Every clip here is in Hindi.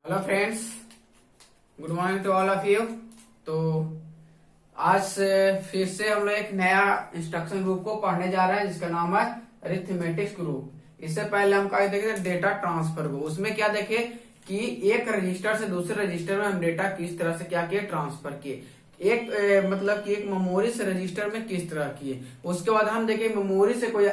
Hello friends, good morning to all of you. तो आज से फिर से हम लोग एक नया इंस्ट्रक्शन ग्रुप को पढ़ने जा रहे हैं जिसका नाम है अरिथमेटिक्स ग्रुप। इससे पहले हम क्या देखे थे, डेटा ट्रांसफर को। उसमें क्या देखे कि एक रजिस्टर से दूसरे रजिस्टर में हम डेटा किस तरह से क्या किए, ट्रांसफर किए। मतलब कि एक मेमोरी से रजिस्टर में किस तरह किए। उसके बाद हम देखे मेमोरी से कोई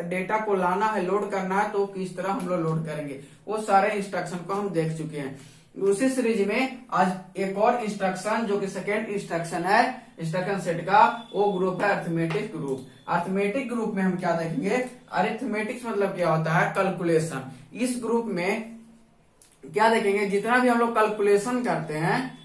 डेटा को लाना है, लोड करना है, तो किस तरह हम लोग लोड करेंगे। वो सारे इंस्ट्रक्शन को हम देख चुके हैं। उसी सीरीज में आज एक और इंस्ट्रक्शन जो कि सेकेंड इंस्ट्रक्शन है इंस्ट्रक्शन सेट का, वो ग्रुप है अरिथमेटिक ग्रुप। अरिथमेटिक ग्रुप में हम क्या देखेंगे, अरिथमेटिक्स मतलब क्या होता है, कैलकुलेशन। इस ग्रुप में क्या देखेंगे, जितना भी हम लोग कैलकुलेशन करते हैं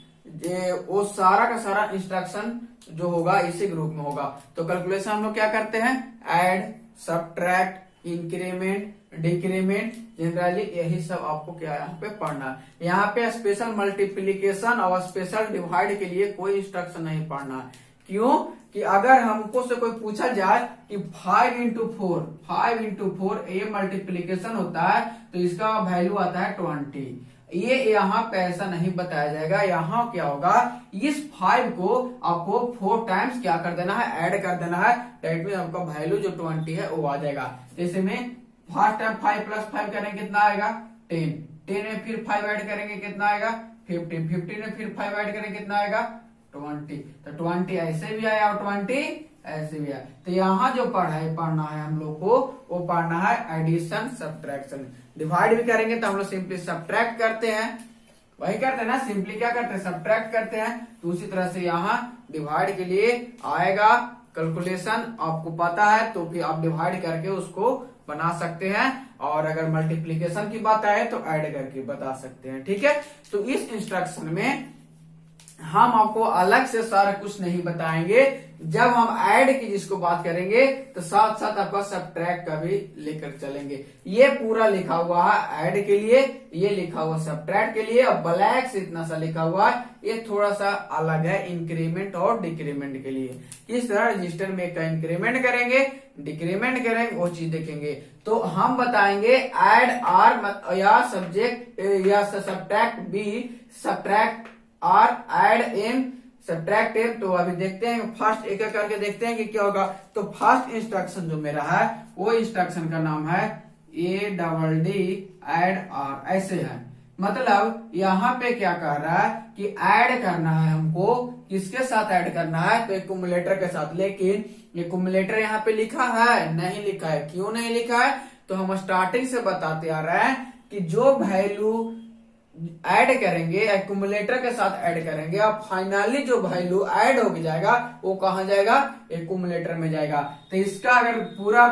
वो सारा का सारा इंस्ट्रक्शन जो होगा इसी ग्रुप में होगा। तो कैलकुलेशन हम लोग क्या करते हैं, add, subtract, increment, decrement, generally यही सब आपको क्या यहाँ पे पढ़ना है। यहाँ पे स्पेशल मल्टीप्लीकेशन और स्पेशल डिवाइड के लिए कोई इंस्ट्रक्शन नहीं पढ़ना है। क्यों कि अगर हमको से कोई पूछा जाए कि 5 इंटू फोर ये मल्टीप्लीकेशन होता है तो इसका वैल्यू आता है 20, ये यहाँ पे ऐसा नहीं बताया जाएगा। यहाँ क्या होगा, इस 5 को आपको 4 टाइम्स क्या कर देना है, ऐड कर देना है। दैट मीन आपका वैल्यू जो 20 है वो आ जाएगा। जैसे में फर्स्ट टाइम 5 प्लस 5 करेंगे कितना आएगा, 10। 10 में फिर 5 ऐड करेंगे कितना आएगा, 50। 50 में फिर 5 ऐड करेंगे कितना आएगा, 20। तो 20 ऐसे भी आया और 20 ऐसे भी आया। तो यहाँ जो पढ़ना है हम लोग को, वो पढ़ना है एडिशन, सब्ट्रैक्शन। डिवाइड भी करेंगे तो हम लोग सिंपली सब्ट्रैक्ट करते हैं, वही करते हैं ना, सिंपली क्या करते हैं, सब्ट्रैक्ट करते हैं। तो उसी तरह से यहाँ डिवाइड के लिए आएगा कैलकुलेशन, आपको पता है तो फिर आप डिवाइड करके उसको बना सकते हैं। और अगर मल्टीप्लीकेशन की बात आए तो ऐड करके बता सकते हैं, ठीक है। तो इस इंस्ट्रक्शन में हम आपको अलग से सारा कुछ नहीं बताएंगे। जब हम ऐड की जिसको बात करेंगे तो साथ साथ आपका सब्ट्रैक्ट का भी लेकर चलेंगे। ये पूरा लिखा हुआ है ऐड के लिए, ये लिखा हुआ सब्ट्रैक्ट के लिए, और ब्लैक से इतना सा लिखा हुआ है ये थोड़ा सा अलग है इंक्रीमेंट और डिक्रीमेंट के लिए। किस तरह रजिस्टर में का इंक्रीमेंट करेंगे, डिक्रीमेंट करेंगे, वो चीज देखेंगे। तो हम बताएंगे ऐड आर या सब्जेक्ट या subtract B, subtract R, add M, subtract M. तो अभी देखते हैं फर्स्ट एक एक करके देखते हैं कि क्या होगा। तो फर्स्ट इंस्ट्रक्शन जो मेरा है वो इंस्ट्रक्शन का नाम है ADD ऐड आर, ऐसे है। मतलब यहाँ पे क्या कह रहा है कि ऐड करना है हमको, किसके साथ ऐड करना है, तो एक्यूमुलेटर के साथ। लेकिन एक्यूमुलेटर यहाँ पे लिखा है नहीं लिखा है। क्यों नहीं लिखा है, तो हम स्टार्टिंग से बताते आ रहे हैं कि जो वैल्यू ऐड करेंगे एक्यूमुलेटर के साथ ऐड करेंगे, अब फाइनली जो वैल्यू ऐड हो जाएगा वो कहाँ जाएगा, एक्यूमुलेटर में जाएगा। तो इसका अगर पूरा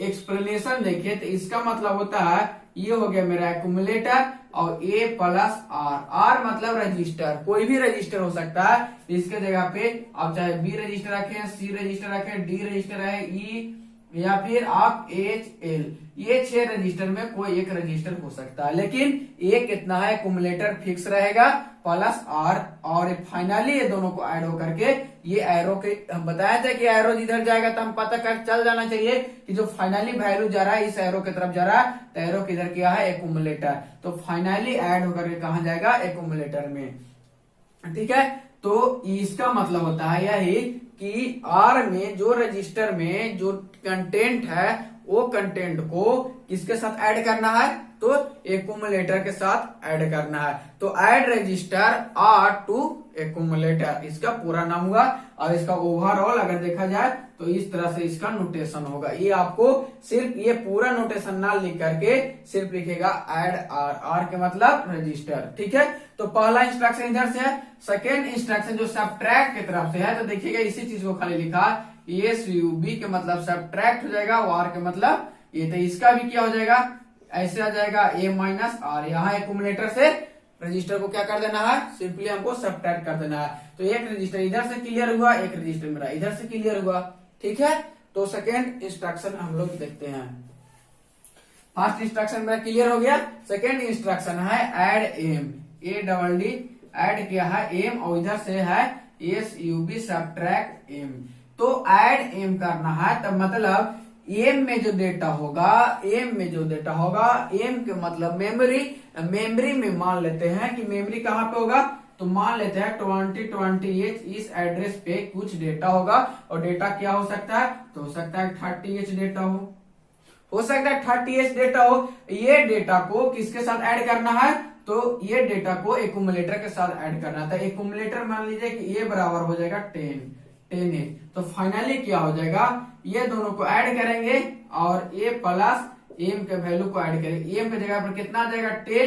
एक्सप्लेनेशन देखिए तो इसका मतलब होता है ये हो गया मेरा एक्यूमुलेटर और A प्लस आर। आर मतलब रजिस्टर, कोई भी रजिस्टर हो सकता है। इसके जगह पे आप चाहे B रजिस्टर रखें, C रजिस्टर रखें, D रजिस्टर है, E या फिर आप HL, ये 6 रजिस्टर में कोई एक रजिस्टर हो सकता है। लेकिन ये कितना है, एक्यूमुलेटर फिक्स रहेगा प्लस आर, और फाइनली ये दोनों को ऐड होकर के ये एरो के, हम बताया था कि एरो जिधर जाएगा तो हम पता कर चल जाना चाहिए कि जो फाइनली वैल्यू जा रहा है इस एरो की तरफ जा रहा है। तो एरो किधर किया है, एक्यूमुलेटर। तो फाइनली ऐड होकर के कहा जाएगा, एक्यूमुलेटर में, ठीक है। तो इसका मतलब होता है यही कि आर में जो रजिस्टर में जो कंटेंट है वो कंटेंट को किसके साथ ऐड करना है, तो एक्यूमुलेटर के साथ ऐड करना है। तो add register R to accumulator इसका पूरा नाम हुआ। और इसका ओवरऑल अगर देखा जाए तो इस तरह से इसका नोटेशन होगा। ये आपको सिर्फ ये पूरा नोटेशन ना लिख करके सिर्फ लिखेगा ऐड आर, आर के मतलब रजिस्टर, ठीक है। तो पहला इंस्ट्रक्शन इधर से है। सेकेंड इंस्ट्रक्शन जो सब्ट्रैक्ट की तरफ से है, तो देखिएगा इसी चीज को खाली लिखा SUB के मतलब सब्ट्रैक्ट हो जाएगा, आर के मतलब ये। तो इसका भी क्या हो जाएगा, ऐसे आ जाएगा A माइनस आर। यहाँ एक्यूमुलेटर से रजिस्टर को क्या कर देना है, सिंपली हमको सब्ट्रैक्ट कर देना है। तो एक रजिस्टर इधर से क्लियर हुआ, एक रजिस्टर मेरा इधर से क्लियर हुआ, ठीक है। तो सेकेंड इंस्ट्रक्शन हम लोग देखते हैं। फर्स्ट इंस्ट्रक्शन मेरा क्लियर हो गया। सेकेंड इंस्ट्रक्शन है ऐड एम, ADD ऐड किया है एम, और इधर से है SUB सब्ट्रैक्ट एम। तो ऐड एम करना है, तब मतलब एम में जो डेटा होगा, एम में जो डेटा होगा, एम के मतलब मेमोरी, मेमोरी में मान लेते हैं कि मेमोरी कहाँ पे होगा, तो मान लेते हैं 2020H इस एड्रेस पे कुछ डेटा होगा, और डेटा क्या हो सकता है, तो हो सकता है 30H डेटा हो सकता है 30H डेटा हो। ये डेटा को किसके साथ ऐड करना है, तो ये डेटा को एक्यूमुलेटर के साथ ऐड करना था। एक्यूमुलेटर मान लीजिए कि ये बराबर हो जाएगा 10H, तो फाइनली क्या हो जाएगा, ये दोनों को ऐड करेंगे और ए प्लस एम के वैल्यू को ऐड करेंगे। एम की जगह पर कितना आ जाएगा 10,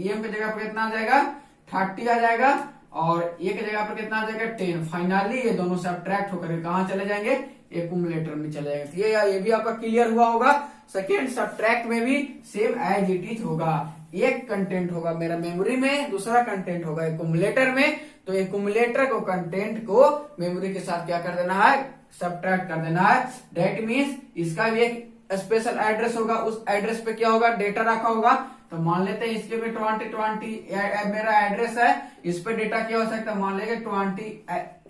एम की जगह पर कितना आ जाएगा 30 आ जाएगा, और ए की जगह पर कितना आ जाएगा 10। फाइनली ये दोनों सब्ट्रैक्ट होकर कहाँ चले जाएंगे, एक्यूमुलेटर में चले जाएंगे। तो ये भी आपका क्लियर हुआ होगा। सेकेंड सब्ट्रैक्ट में भी सेम एज इट इज होगा, एक कंटेंट होगा मेरा मेमोरी में, दूसरा कंटेंट होगा एक्यूमुलेटर में। तो एक्यूमुलेटर को कंटेंट को मेमोरी के साथ क्या कर देना है, सब्ट्रैक्ट कर देना है। दैट मीन्स इसका भी एक स्पेशल एड्रेस होगा, उस एड्रेस पे क्या होगा, डेटा रखा होगा। तो मान लेते हैं इसके भी 2020 मेरा एड्रेस है, इस पे डेटा क्या हो सकता है, मान लेंगे 20,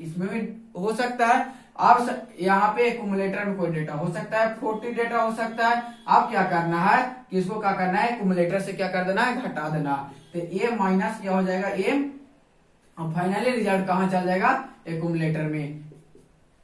इसमें भी हो सकता है। अब यहाँ पे एक्यूमुलेटर में कोई डेटा हो सकता है, 40 डेटा हो सकता है। अब क्या करना है, किसको क्या करना है, एक्यूमुलेटर से क्या कर देना है, घटा देना। तो ए माइनस क्या हो जाएगा एम, और फाइनली रिजल्ट कहाँ चल जाएगा, एक्यूमुलेटर में।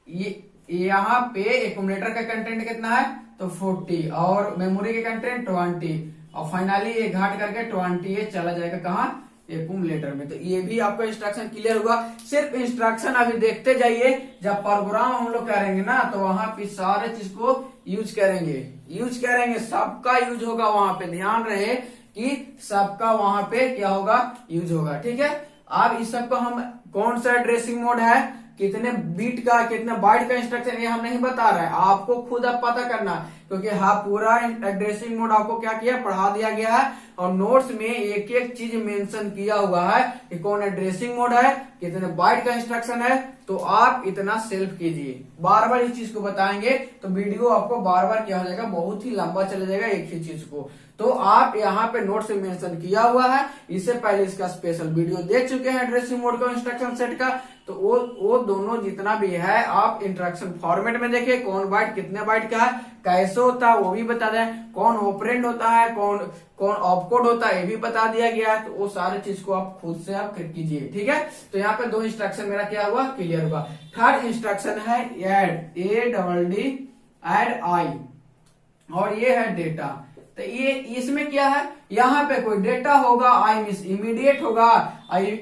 ये यहाँ पे एक्यूमुलेटर का कंटेंट कितना है, तो 40, और मेमोरी के कंटेंट 20, और फाइनली ये घाट करके 20 चला जाएगा कहाँ, एक्यूमुलेटर में। तो ये भी आपका इंस्ट्रक्शन क्लियर हुआ। सिर्फ इंस्ट्रक्शन अभी देखते जाइए, जब प्रोग्राम हम लोग करेंगे ना, तो वहां पे सारे चीज को यूज करेंगे, सबका यूज होगा वहां पे। ध्यान रहे कि सबका वहां पे क्या होगा, यूज होगा। ठीक है, अब इस सबको हम कौन सा एड्रेसिंग मोड है, कितने बीट का, कितने बाइट का इंस्ट्रक्शन, ये हम नहीं बता रहे हैं, आपको खुद अब पता करना, क्योंकि हाँ पूरा एड्रेसिंग मोड आपको क्या किया, पढ़ा दिया गया है, और नोट्स में एक एक चीज मेंशन किया हुआ है कि कौन एड्रेसिंग मोड है, कितने बाइट का इंस्ट्रक्शन है। तो आप इतना सेल्फ कीजिए, बार बार इस चीज को बताएंगे तो वीडियो आपको बार बार क्या हो जाएगा, बहुत ही लंबा चला जाएगा एक ही चीज को। तो आप यहाँ पे नोट्स में मेंशन किया हुआ है, इससे पहले इसका स्पेशल वीडियो देख चुके हैं एड्रेसिंग मोड का, इंस्ट्रक्शन सेट का। तो वो दोनों जितना भी है आप इंस्ट्रक्शन फॉर्मेट में देखिए, कौन बाइट कितने बाइट का है, कैसे होता है वो भी बता दें, कौन ऑपरेंड होता है, कौन ऑपकोड होता है ये भी बता दिया गया है। तो वो सारे चीज को आप खुद से आप कीजिए। ठीक है, तो यहाँ पे 2 इंस्ट्रक्शन मेरा क्या हुआ, क्लियर हुआ। थर्ड इंस्ट्रक्शन है एड, एड आई, और ये है डेटा। तो ये इसमें क्या है, यहाँ पे कोई डेटा होगा, आई मीन्स इमीडिएट होगा, आई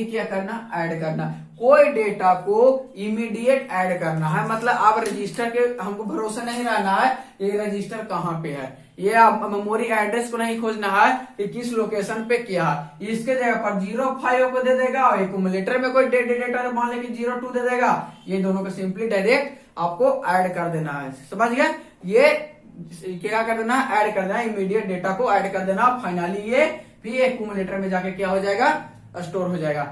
क्या करना, ऐड करना। कोई डेटा को इमीडिएट ऐड करना है, मतलब आप रजिस्टर के हमको भरोसा नहीं रहना है ये रजिस्टर कहाँ पे है, ये आप मेमोरी एड्रेस को नहीं खोजना है कि किस लोकेशन पे क्या है। इसके जगह पर 05 को दे देगा, और एक्यूमुलेटर में कोई डेटा मान ले कि 02 दे देगा। ये दोनों को सिंपली डायरेक्ट आपको ऐड कर देना है, समझ गए। ये क्या कर देना, ऐड कर देना, इमीडिएट डेटा को ऐड कर देना। फाइनली ये भी एक्यूमुलेटर में जाके क्या हो जाएगा, स्टोर हो जाएगा।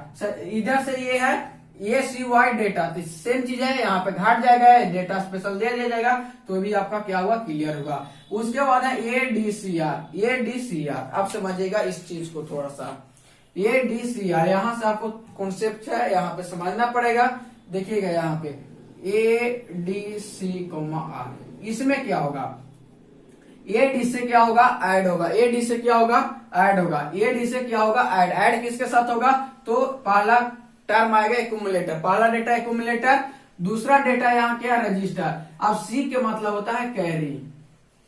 इधर से ये है ये CY डेटा, तो सेम चीज है, यहाँ पे घाट जाएगा, डेटा स्पेशल दे दिया जाएगा, तो भी आपका क्या हुआ, क्लियर हुआ। उसके बाद है ADCR। अब समझिएगा इस चीज को थोड़ा सा, ADCR यहाँ से आपको कॉन्सेप्ट है, यहाँ पे समझना पड़ेगा। देखिएगा यहाँ पे ADC, इसमें क्या होगा, AD से क्या होगा, ऐड होगा, AD से क्या होगा, ऐड होगा, AD से क्या होगा, ऐड किसके साथ होगा, तो पहला टर्म आएगा एक्यूमुलेटर, पहला डेटा एक्यूमुलेटर, दूसरा डेटा यहाँ क्या, रजिस्टर। अब C के मतलब होता है कैरी,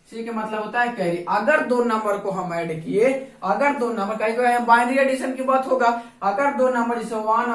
C के मतलब होता है कैरी। अगर 2 नंबर को हम ऐड किए, अगर 2 नंबर का बाइनरी एडिशन की बात होगा, अगर 2 नंबर जैसे 1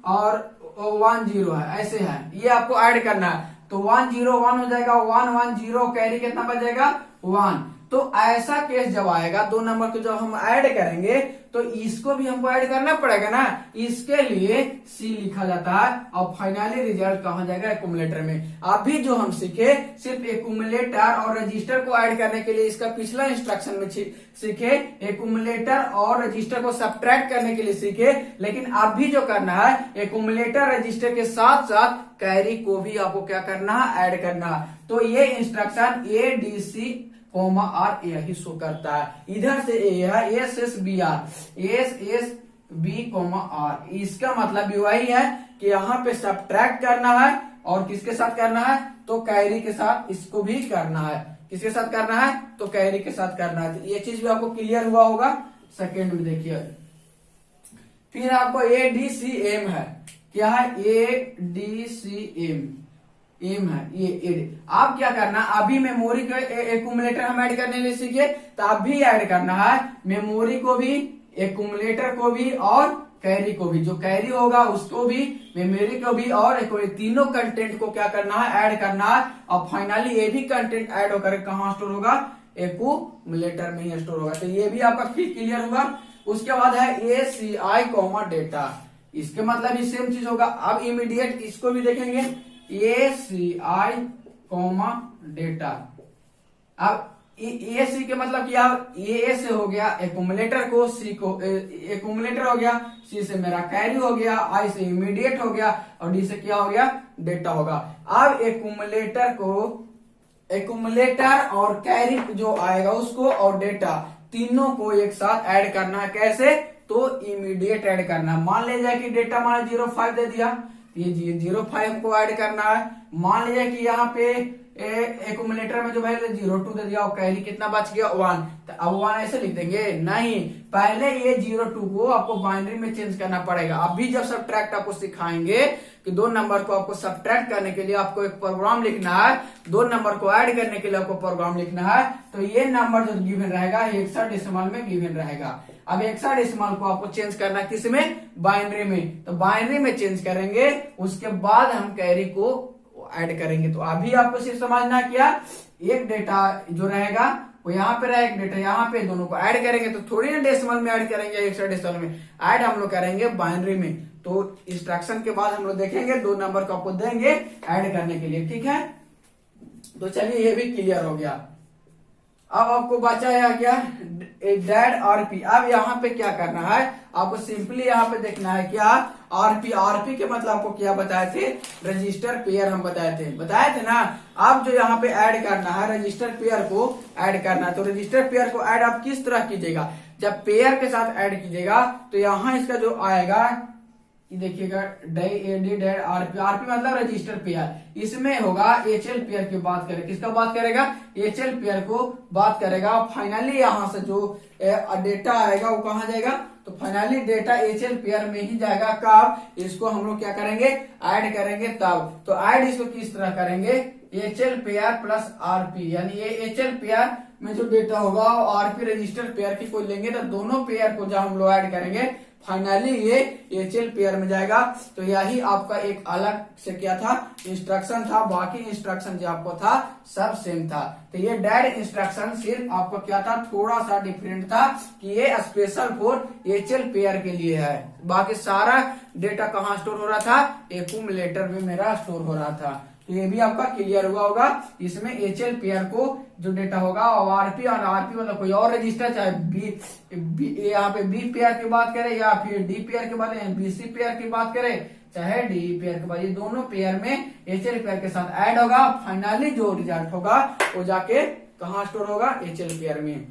और 1 0 है, ऐसे है, ये आपको ऐड करना है, तो 1 0 1 हो जाएगा, 1 1 0, कैरी कितना बच जाएगा 1। तो ऐसा केस जब आएगा, 2 नंबर को जब हम ऐड करेंगे, तो इसको भी हमको ऐड करना पड़ेगा ना, इसके लिए C लिखा जाता है, और फाइनली रिजल्ट कहाँ जाएगा, एक्यूमुलेटर में। अभी जो हम सीखे सिर्फ एक्यूमुलेटर और रजिस्टर को ऐड करने के लिए, इसका पिछला इंस्ट्रक्शन में सीखे एक्यूमुलेटर और रजिस्टर को सब्ट्रैक्ट करने के लिए सीखे, लेकिन अभी जो करना है एक्यूमुलेटर रजिस्टर के साथ साथ कैरी को भी आपको क्या करना है, ऐड करना। तो ये इंस्ट्रक्शन ADC R यही शो करता है। इधर से ए है SSBR, SSB R, इसका मतलब भी वही है कि यहाँ पे सब्ट्रैक्ट करना है, और किसके साथ करना है, तो कैरी के साथ इसको भी करना है। किसके साथ करना है, तो कैरी के साथ करना है। तो ये चीज भी आपको क्लियर हुआ होगा। सेकेंड में देखिए, फिर आपको ADCM है। क्या है, ADCM एम है ये आप क्या करना, अभी मेमोरी के एक्यूमुलेटर हम ऐड करने लिए सीखे, तो आप भी ऐड करना है मेमोरी को भी, एक्यूमुलेटर को भी और कैरी को भी। जो कैरी होगा उसको भी, मेमोरी को भी और तीनों कंटेंट को क्या करना है, ऐड करना है। और फाइनली ये भी कंटेंट ऐड होकर कहाँ स्टोर होगा, एक्यूमुलेटर में ही स्टोर होगा। तो ये भी आपका क्लियर हुआ। उसके बाद है ACI डेटा, इसके मतलब ही सेम चीज होगा। अब इमीडिएट इसको भी देखेंगे, ACI डेटा। अब AC के मतलब क्या, A से हो गया एक्यूमुलेटर को, C को एक्यूमुलेटर हो गया, C से मेरा कैरी हो गया, I से इमीडिएट हो गया और D से क्या हो गया, डेटा होगा। अब एक्यूमुलेटर और कैरी जो आएगा उसको और डेटा तीनों को एक साथ ऐड करना है। कैसे, तो इमीडिएट ऐड करना है। मान लीजिए कि डेटा मान 05 दे दिया, ये 05 को ऐड करना है। मान लीजिए कि यहाँ पे एक्यूमुलेटर में जो वैल्यू 02 दे दिया और कैरी कितना बच गया, 1। तो अब 1 ऐसे लिख देंगे, नहीं, पहले ये 02 को आपको बाइनरी में चेंज करना पड़ेगा। अभी जब सब्ट्रैक्ट आपको सिखाएंगे कि दो नंबर को आपको सब्ट्रैक्ट करने के लिए आपको एक प्रोग्राम लिखना है, दो नंबर को ऐड करने के लिए आपको प्रोग्राम लिखना है। तो ये नंबर जो गिवन रहेगा हेक्साडेसिमल में गिवन रहेगा। अब हेक्साडेसिमल को आपको चेंज करना किस में, बाइनरी में। तो बाइनरी में चेंज करेंगे, उसके बाद हम कैरी को ऐड करेंगे। तो अभी आपको सिर्फ समझना क्या, एक डेटा जो रहेगा वो यहाँ पे रहेगा, एक डेटा यहाँ पे, दोनों को ऐड करेंगे। तो थोड़ी ना डेसिमल में ऐड करेंगे, हेक्साडेसिमल में ऐड हम लोग करेंगे बाइनरी में। तो इंस्ट्रक्शन के बाद हम लोग देखेंगे, दो नंबर को आपको देंगे ऐड करने के लिए, ठीक है। तो चलिए ये भी क्लियर हो गया। अब आपको बचा है क्या, डेड आरपी। अब यहाँ पे क्या करना है, आपको सिंपली यहाँ पे देखना है क्या, आरपी के मतलब आपको क्या बताए थे, रजिस्टर पेयर हम बताए थे ना। अब जो यहाँ पे ऐड करना है, रजिस्टर पेयर को ऐड करना है। तो रजिस्टर पेयर को ऐड आप किस तरह कीजिएगा, जब पेयर के साथ ऐड कीजिएगा तो यहाँ इसका जो आएगा, देखिएगा डेड आरपी मतलब रजिस्टर पेयर, इसमें होगा HL पेयर की बात करें, किसका बात करेगा, HL पेयर को बात करेगा। फाइनली यहाँ से जो डेटा आएगा वो कहाँ जाएगा, तो फाइनली डेटा HL पेयर में ही जाएगा। कब, इसको हम लोग क्या करेंगे, ऐड करेंगे तब। तो ऐड इसको किस तरह करेंगे, HL पेयर प्लस RP, यानी ये HL पेयर में जो डेटा होगा RP रजिस्टर पेयर की कोई लेंगे, तो दोनों पेयर को जब हम लोग ऐड करेंगे फाइनली ये HL पेयर में जाएगा। तो यही आपका एक अलग से क्या था, इंस्ट्रक्शन था। बाकी इंस्ट्रक्शन जो आपको था सब सेम था। तो ये डेड इंस्ट्रक्शन सिर्फ आपको क्या था, थोड़ा सा डिफरेंट था कि ये स्पेशल फॉर HL पेयर के लिए है। बाकी सारा डेटा कहाँ स्टोर हो रहा था, एक्यूमुलेटर में मेरा स्टोर हो रहा था। तो ये भी आपका क्लियर हुआ होगा। इसमें HL पेयर को जो डेटा होगा और RP मतलब कोई और रजिस्टर, चाहे यहाँ पे B पेयर की बात करें या फिर D पेयर की बात करें, BC पेयर की बात करें, चाहे D पेयर की बात, ये दोनों पेयर में HL पेयर के साथ ऐड होगा। फाइनली जो रिजल्ट होगा वो जाके कहाँ स्टोर होगा, HL पेयर में,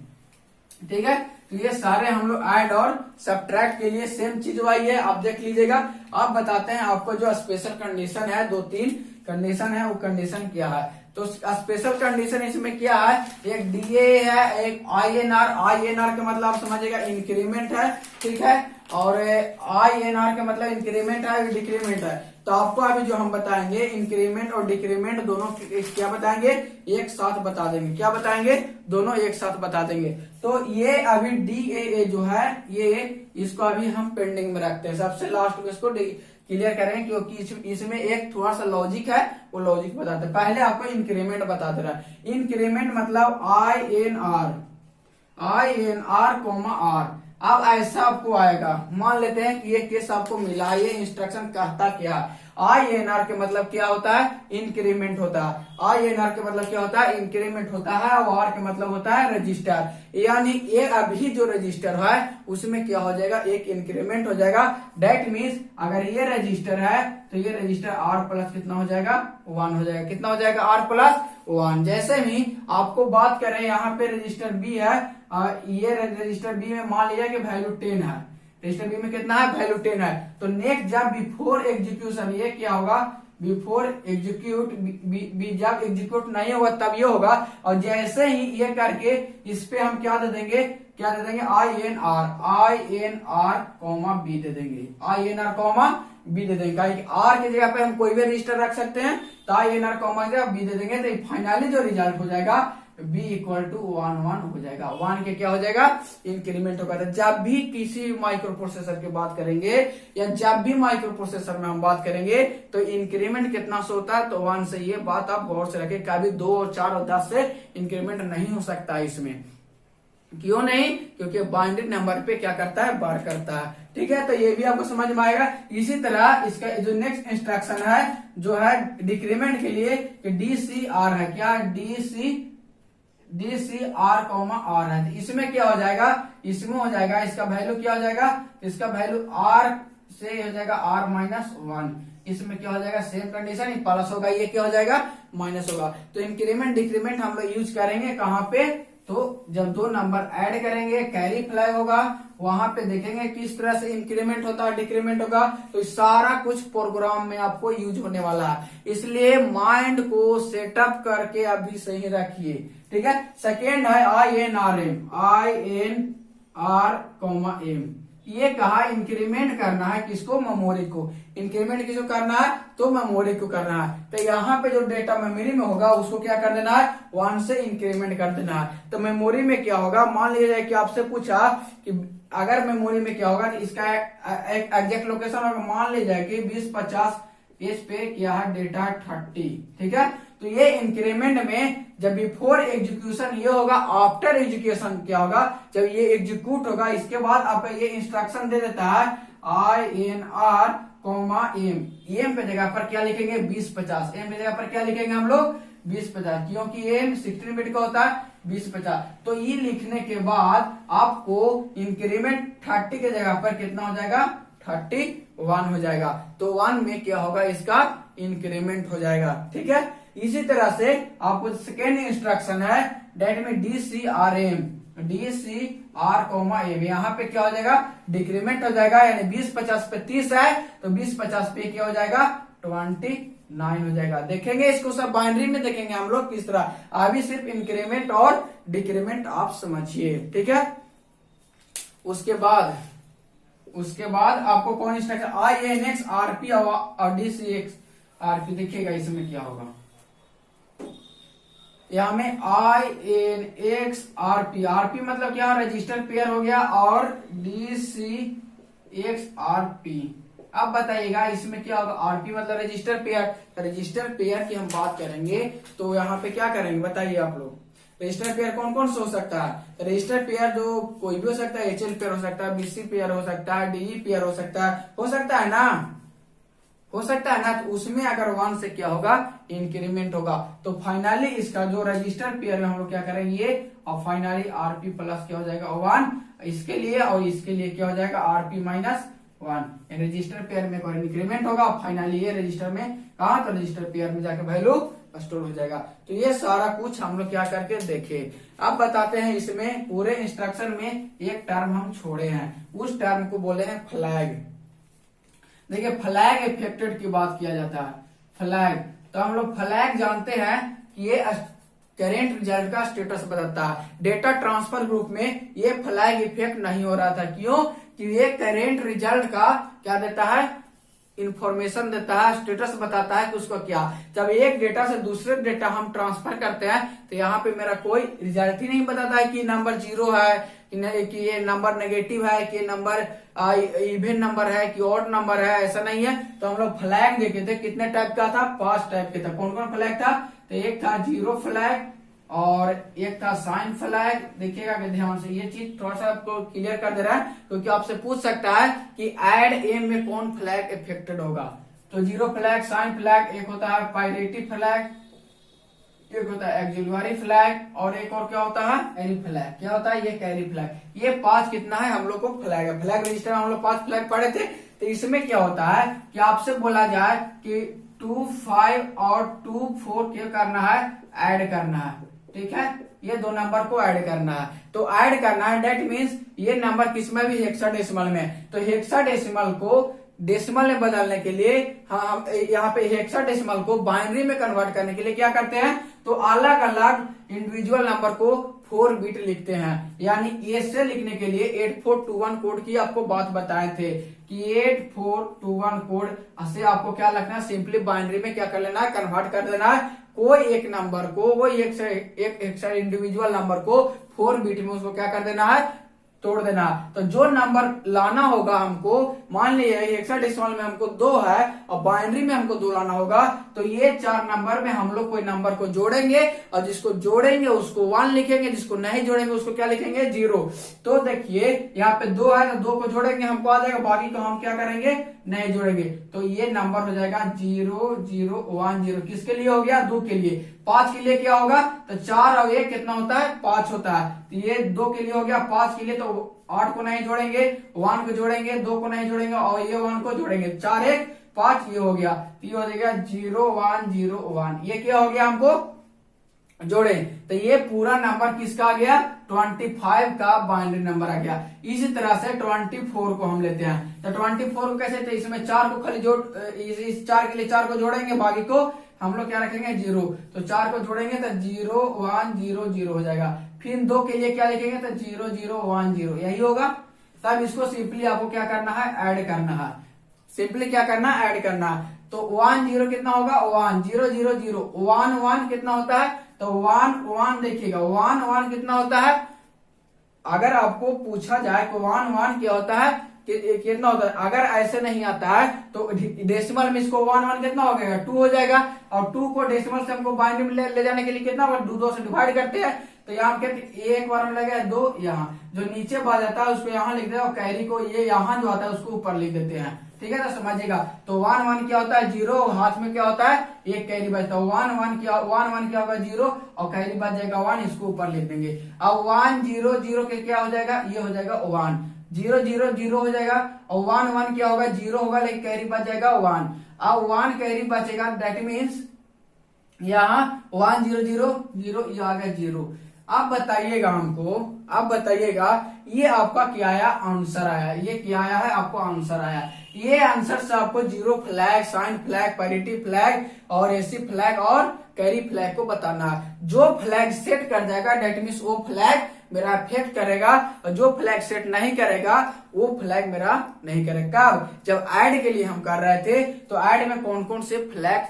ठीक है। तो ये सारे हम लोग ऐड और सब्ट्रैक्ट के लिए सेम चीज वही है, आप देख लीजिएगा। अब बताते हैं आपको जो स्पेशल कंडीशन है, 2-3 कंडीशन है, वो कंडीशन क्या है। तो स्पेशल कंडीशन इसमें क्या है, एक DA है, एक INR का मतलब आप समझिएगा इंक्रीमेंट है, ठीक है। और INR का मतलब इंक्रीमेंट है, डिक्रीमेंट है। तो आपको अभी जो हम बताएंगे, इंक्रीमेंट और डिक्रीमेंट दोनों क्या बताएंगे, एक साथ बता देंगे। क्या बताएंगे, दोनों एक साथ बता देंगे। तो ये अभी DAA जो है, ये इसको अभी हम पेंडिंग में रखते हैं, सबसे लास्ट में इसको क्लियर करेंगे, क्योंकि इसमें एक थोड़ा सा लॉजिक है, वो लॉजिक बताते हैं। पहले आपको इंक्रीमेंट बता दे रहा है। इंक्रीमेंट मतलब INR, R। अब ऐसा आपको आएगा, मान लेते हैं कि ये केस आपको मिला, ये इंस्ट्रक्शन कहता क्या, INR के मतलब क्या होता है, इंक्रीमेंट होता है। INR के मतलब क्या होता है, इंक्रीमेंट होता है। और R के मतलब होता है रजिस्टर, यानी ये अभी जो रजिस्टर है उसमें क्या हो जाएगा, एक इंक्रीमेंट हो जाएगा। डेट मीन्स अगर ये रजिस्टर है तो ये रजिस्टर R प्लस कितना हो जाएगा, 1 हो जाएगा। कितना हो जाएगा, R प्लस 1। जैसे ही आपको बात करें, यहाँ पे रजिस्टर B है, ये रजिस्टर B में मान लिया कि वैल्यू 10 है, रजिस्टर B में कितना है, वैल्यू 10 है। तो नेक्स्ट जब बिफोर एग्जीक्यूशन ये क्या होगा, बिफोर एग्जीक्यूट, जब एग्जीक्यूट नहीं होगा तब ये होगा, और जैसे ही ये करके इस पे हम क्या दे देंगे, INR कॉमा बी दे देंगे, INR कॉमा बी दे देंगे। आर की जगह पे हम कोई भी रजिस्टर रख सकते हैं, तो INR कॉमा बी दे देंगे, तो फाइनली जो रिजल्ट हो जाएगा b इक्वल टू 1 हो जाएगा। 1 के क्या हो जाएगा, इंक्रीमेंट होगा। तो जब भी किसी माइक्रो प्रोसेसर की बात करेंगे या जब भी माइक्रो प्रोसेसर में हम बात करेंगे तो इंक्रीमेंट कितना से होता है, तो 1 से। ये बात आप गौर से रखें, कभी 2 और 4 और 10 से इंक्रीमेंट नहीं हो सकता इसमें। क्यों नहीं, क्योंकि बाइनरी नंबर पे क्या करता है, बार करता है। ठीक है, तो ये भी आपको समझ में आएगा। इसी तरह इसका जो नेक्स्ट इंस्ट्रक्शन है जो है डिक्रीमेंट के लिए, DCR है, क्या DCR कॉमा आर है। तो इसमें क्या हो जाएगा, इसमें हो जाएगा इसका वैल्यू क्या हो जाएगा, इसका वैल्यू R से हो जाएगा R-1। इसमें क्या हो जाएगा, सेम कंडीशन, प्लस होगा, ये क्या हो जाएगा, माइनस होगा। तो इंक्रीमेंट डिक्रीमेंट हम लोग यूज करेंगे कहाँ पे, तो जब 2 नंबर ऐड करेंगे, कैरी फ्लाई होगा, वहां पे देखेंगे किस तरह से इंक्रीमेंट होता है, डिक्रीमेंट होगा। तो सारा कुछ प्रोग्राम में आपको यूज होने वाला है, इसलिए माइंड को सेटअप करके अभी सही रखिए। ठीक है, सेकेंड है INR, ये कहा इंक्रीमेंट करना है किसको, मेमोरी को। इंक्रीमेंट किसको करना है, तो मेमोरी को करना है। तो यहाँ पे जो डेटा मेमोरी में होगा उसको क्या कर देना है, 1 से इंक्रीमेंट कर देना है। तो मेमोरी में क्या होगा, मान लीजिए कि आपसे पूछा कि अगर मेमोरी में क्या होगा, इसका एक एग्जैक्ट लोकेशन होगा, मान लीजिए कि 20-50 इस पे क्या है डेटा 30। ठीक है, तो ये इंक्रीमेंट में जब बिफोर एग्जीक्यूशन ये होगा, आफ्टर एग्जीक्यूशन क्या होगा, जब ये एग्जीक्यूट होगा इसके बाद आप ये इंस्ट्रक्शन दे देता है INR कॉमा एम पे जगह पर क्या लिखेंगे, 20-50। एम पे जगह पर क्या लिखेंगे हम लोग, 20-50, क्योंकि एम 16 बिट का होता है, 20-50। तो ये लिखने के बाद आपको इंक्रीमेंट 30 के जगह पर कितना हो जाएगा, 31 हो जाएगा। तो 1 में क्या होगा, इसका इंक्रीमेंट हो जाएगा। ठीक है, इसी तरह से आपको सेकेंड इंस्ट्रक्शन है डेट में DCR कॉमा एम, यहाँ पे क्या हो जाएगा, डिक्रीमेंट हो जाएगा, यानी 20-50 पे 30 है, तो 20-50 पे क्या हो जाएगा, 29 हो जाएगा। देखेंगे इसको सब बाइनरी में देखेंगे हम लोग किस तरह, अभी सिर्फ इंक्रीमेंट और डिक्रीमेंट आप समझिए। ठीक है, उसके बाद आपको कौन इंस्ट्रक्शन, INX RP और DCX RP, देखिएगा इसमें क्या होगा, यहाँ में INX RP मतलब क्या, रजिस्टर पेयर हो गया, और DCX RP। अब बताइएगा इसमें क्या होगा, RP मतलब रजिस्टर पेयर। रजिस्टर पेयर की हम बात करेंगे तो यहाँ पे क्या करेंगे, बताइए आप लोग। रजिस्टर पेयर कौन कौन सा हो सकता है, रजिस्टर पेयर जो कोई भी हो सकता है, HL पेयर हो सकता है, BC पेयर हो सकता है, DE पेयर हो सकता है ना, हो सकता है ना। तो उसमें अगर 1 से क्या होगा, इंक्रीमेंट होगा। तो फाइनली इसका जो रजिस्टर पेयर में हम लोग क्या करेंगे, और फाइनली RP प्लस क्या हो जाएगा 1 इसके लिए, और इसके लिए क्या हो जाएगा RP माइनस 1। रजिस्टर पेयर में इंक्रीमेंट होगा, फाइनली ये रजिस्टर में कहा, तो रजिस्टर पेयर में जाकर वैल्यू स्टोर हो जाएगा। तो ये सारा कुछ हम लोग क्या करके देखे। अब बताते हैं इसमें पूरे इंस्ट्रक्शन में एक टर्म हम छोड़े हैं, उस टर्म को बोले हैं फ्लैग। देखिए फ्लैग इफेक्टेड की बात किया जाता है, फ्लैग। तो हम लोग फ्लैग जानते हैं कि ये करेंट रिजल्ट का स्टेटस बताता है। डेटा ट्रांसफर ग्रुप में ये फ्लैग इफेक्ट नहीं हो रहा था, क्यों, कि ये करेंट रिजल्ट का क्या देता है, इंफॉर्मेशन देता है, स्टेटस बताता है कि उसको क्या। जब एक डेटा से दूसरे डेटा हम ट्रांसफर करते हैं तो यहाँ पे मेरा कोई रिजल्ट ही नहीं बताता है कि नंबर 0 है, कि ये नंबर नेगेटिव है, कि नंबर इवन नंबर है, कि ऑड नंबर है, ऐसा नहीं है। तो हम लोग फ्लैग देखे थे, कितने टाइप का था, 5 टाइप के था। कौन कौन फ्लैग था, तो एक था 0 फ्लैग, और एक था साइन फ्लैग। देखिएगा कि ध्यान से, ये चीज थोड़ा सा आपको क्लियर कर दे रहा है, क्योंकि आपसे पूछ सकता है कि ऐड एम में कौन फ्लैग इफेक्टेड होगा। तो 0 फ्लैग, साइन फ्लैग, एक होता है पायरेटिव फ्लैग, एक होता है एक्सिलरी फ्लैग, और एक और क्या होता है, कैरी फ्लैग। क्या होता है, ये कैरी फ्लैग। ये 5 कितना है, हम लोग को फ्लैग है। फ्लैग रजिस्टर में हम लोग 5 फ्लैग पढ़े थे। तो इसमें क्या होता है कि आपसे बोला जाए कि 2, 5 और 2, 4 क्या करना है, ऐड करना है। ठीक है, ये 2 नंबर को ऐड करना है। तो ऐड करना है, डेट मीन्स ये नंबर किसमें भी हेक्साडेसिमल में, तो हेक्साडेसिमल को डेसिमल में बदलने के लिए, हम यहाँ पे हेक्साडेसिमल को बाइनरी में कन्वर्ट करने के लिए क्या करते हैं, तो अलग अलग इंडिविजुअल नंबर को 4 बिट लिखते हैं। यानी ए से लिखने के लिए 8421 कोड की आपको बात बताए थे कि 8421 कोड से आपको क्या लिखना है, सिंपली बाइनरी में क्या कर लेना है, कन्वर्ट कर देना है। कोई एक नंबर को, कोई एक इंडिविजुअल नंबर को 4 बिट में उसको क्या कर देना है, तोड़ देना। तो जो नंबर लाना होगा हमको, मान लिया हेक्साडेसिमल में हमको 2 है और बाइनरी में हमको 2 लाना होगा, तो ये 4 नंबर में हम लोग कोई नंबर को जोड़ेंगे और जिसको जोड़ेंगे उसको 1 लिखेंगे, जिसको नहीं जोड़ेंगे उसको क्या लिखेंगे, 0। तो देखिए यहाँ पे 2 है तो 2 को जोड़ेंगे हमको आ जाएगा, बाकी को हम क्या करेंगे, नहीं जोड़ेंगे। तो ये नंबर हो जाएगा 0 0 1 0। किसके लिए हो गया, 2 के लिए। 5 के लिए क्या होगा, तो 4 और 1 कितना होता है, 5 होता है। तो ये 2 के लिए हो गया, 5 के लिए तो 8 को नहीं जोड़ेंगे, 1 को जोड़ेंगे, 2 को नहीं जोड़ेंगे और ये 1 को जोड़ेंगे, 4 1 5, ये हो गया। तो ये हो जाएगा 0 1 0 1। ये क्या हो गया, हमको जोड़े। तो ये पूरा नंबर किसका आ गया, 25 का बाइनरी नंबर आ गया। इसी तरह से 24 को हम लेते हैं। तो 24 को कैसे, तो इसमें 4 को खाली जोड़, इस 4 के लिए 4 को जोड़ेंगे, बाकी को हम लोग क्या रखेंगे, 0। तो 4 को जोड़ेंगे तो 0 1 0 0 हो जाएगा। फिर 2 के लिए क्या लिखेंगे, तो 0 0 1 0, यही होगा। तब इसको सिंपली आपको क्या करना है, ऐड करना है। सिंपली क्या करना है, ऐड करना है। तो 1 0 कितना होगा, 1 0 0 0 1 1 कितना होता है, तो 1 1 देखिएगा 1 1 कितना होता है। अगर आपको पूछा जाए कि 1 1 क्या होता है, कितना होता है, अगर ऐसे नहीं आता है तो डेसिमल में इसको 1 1 कितना हो गया, 2 हो जाएगा। और 2 को डेसिमल से हमको बाइनरी में ले जाने के लिए कितना, 2 से डिवाइड करते हैं। तो यहाँ कहते एक बार में लगे 2, यहाँ जो नीचे बाज जाता है उसको यहाँ लिख देते हैं और कैरी को ये यहाँ जो आता है उसको ऊपर लिख देते हैं। ठीक है ना, समझिएगा। तो 1 1 क्या होता है, 0, हाथ में क्या होता है, एक कैरी बचता है। 1 1 क्या होगा, 0 और कैरी बच जाएगा 1, इसको ऊपर लिख देंगे। अब 1 0 0 के क्या हो जाएगा, ये हो जाएगा 1 0 0 0 हो जाएगा। और 1 1 क्या होगा, 0 होगा, लेकिन कैरी बच जाएगा 1। अब 1 कैरी बचेगा, दैट मीन्स यहाँ 1 0 0 0, ये आ गया 0। अब बताइएगा हमको, अब बताइएगा ये आपका क्या आया, आंसर आया। ये क्या आया है, आपको आंसर आया। ये आंसर से आपको 0 flag, sign flag, parity flag और एसी फ्लैग और कैरी फ्लैग को बताना है। जो फ्लैग सेट कर जाएगा डेट मीन्स वो फ्लैग मेरा इफेक्ट करेगा, और जो फ्लैग सेट नहीं करेगा वो फ्लैग मेरा नहीं करेगा। कब, जब ऐड के लिए हम कर रहे थे, तो ऐड में कौन कौन से फ्लैग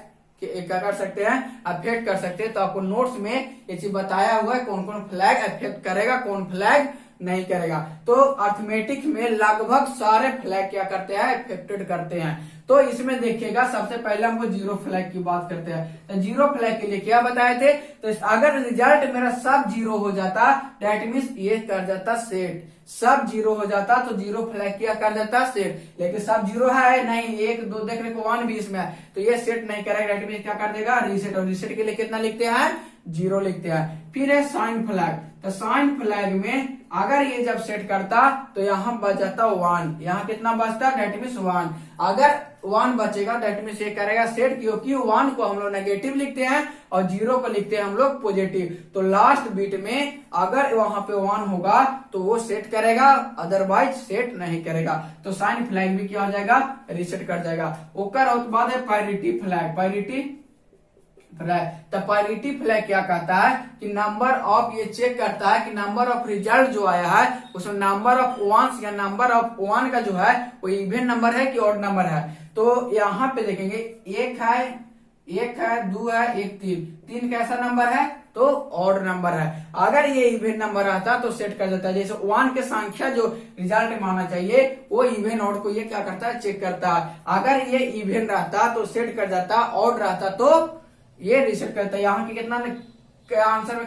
क्या कर सकते हैं, अफेक्ट कर सकते हैं। तो आपको नोट्स में ये चीज बताया हुआ है, कौन कौन फ्लैग अफेक्ट करेगा, कौन फ्लैग नहीं करेगा। तो अर्थमेटिक में लगभग सारे फ्लैग क्या करते हैं, अफेक्टेड करते हैं। तो इसमें देखिएगा, सबसे पहले हमको 0 फ्लैग की बात करते हैं। तो 0 फ्लैग के लिए क्या बताए थे, तो अगर रिजल्ट मेरा सब 0 हो जाता, दैट मीन्स ये कर जाता सेट। सब 0 हो जाता तो 0 फ्लैग क्या कर देता, सेट। लेकिन सब 0 है नहीं, 1 2 देखने को 1 भी इसमें है, तो ये सेट नहीं करेगा, दैट मीन्स क्या कर देगा, रीसेट। और रीसेट के लिए कितना लिखते हैं, 0 लिखते हैं। फिर है साइन फ्लैग। तो साइन फ्लैग में अगर ये जब सेट करता तो यहाँ बच जाता 1, यहाँ कितना बचता, डेट मीन्स 1। अगर 1 बचेगा डेट मीन्स ये करेगा सेट, क्योंकि 1 को हम लोग नेगेटिव लिखते हैं और 0 को लिखते हैं हम लोग पॉजिटिव। तो लास्ट बीट में अगर वहां पे 1 होगा तो वो सेट करेगा, अदरवाइज सेट नहीं करेगा। तो साइन फ्लैग भी क्या हो जाएगा, रीसेट कर जाएगा। ओकर बाद है पैरिटी फ्लैग। पैरिटी फ्लैग, तो पैरिटी फ्लैग क्या कहता है कि नंबर ऑफ, ये चेक करता है कि नंबर ऑफ रिजल्ट जो आया है उसमें नंबर ऑफ वंस या नंबर ऑफ 1 का जो है वो इवन नंबर है कि ऑड नंबर है। तो यहाँ पे देखेंगे 1 है 2 है 1 3 कैसा नंबर है, तो ऑड नंबर है। अगर ये इवन नंबर आता तो सेट कर देता है। जैसे 1 के संख्या जो रिजल्ट माना चाहिए वो इवन ऑड को ये क्या करता है, चेक करता है। अगर ये इवन रहता तो सेट कर जाता, ऑड रहता तो ये रीसेट करता है। यहाँ की कितना आंसर में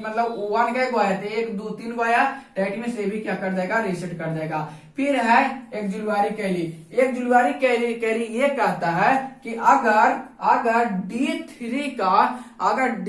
मतलब 1 का गो आया थे, 1 2 3 गो आया, डेट में से भी क्या कर देगा, रीसेट कर देगा। फिर है एक जुलवारी कैरी। एक जुलवारी कैरी ये कहता है कि अगर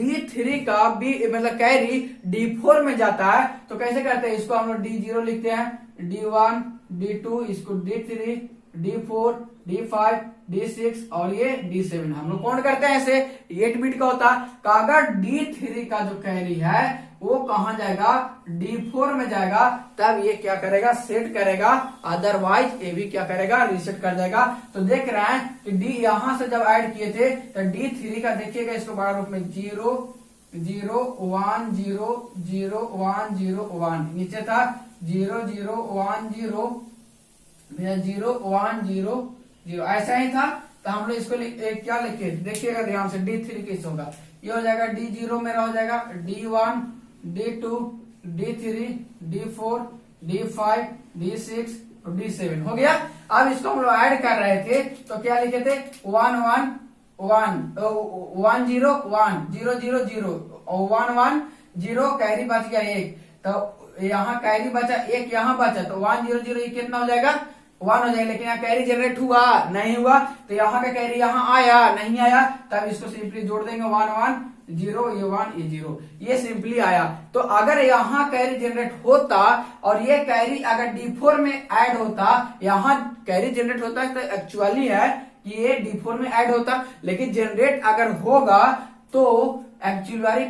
D3 का भी मतलब कैरी D4 में जाता है तो कैसे करते हैं, इसको हम लोग D0 लिखते हैं, D1 D2, इसको D3 D4 D5 D6 और ये D7 हम लोग कौन करते हैं ऐसे 8 बिट का होता है। अगर D3 का जो कैरी है वो कहाँ जाएगा, D4 में जाएगा, तब ये क्या करेगा, सेट करेगा, अदरवाइज ये भी क्या करेगा, रीसेट कर जाएगा। तो देख रहे हैं कि डी यहां से जब ऐड किए थे तो D3 का देखिएगा इसको बड़ा रूप में 0 0 1 0 0 1 0 1, नीचे था 0 0 1 0 0 1 0 0, ऐसा ही था। तो हम लोग इसको क्या लिखे देखिएगा ध्यान से, D3 किस होगा, ये हो जाएगा D0 मेरा हो जाएगा D1 D2 D3 D4 D5 D6 D7 हो गया। अब इसको हम लोग ऐड कर रहे थे तो क्या लिखे थे 1 1 1 1 0 1 0 0 0 1 1 0, कैरी बच गया 1, तो यहाँ कैरी बचा 1, यहाँ बचा तो 1 0 0, ये कितना हो जाएगा 1 हो जाएगा। लेकिन यहाँ कैरी जनरेट हुआ नहीं हुआ, तो यहाँ का कैरी यहाँ आया नहीं आया, तब इसको सिंपली जोड़ देंगे 1 1 0, ये 1 ये 0, ये सिंपली आया। तो अगर यहाँ कैरी जनरेट होता और ये कैरी अगर D4 में ऐड होता, यहाँ कैरी जनरेट होता है तो एक्चुअली है कि ये D4 में ऐड होता, लेकिन जनरेट अगर होगा तो एक्चुअली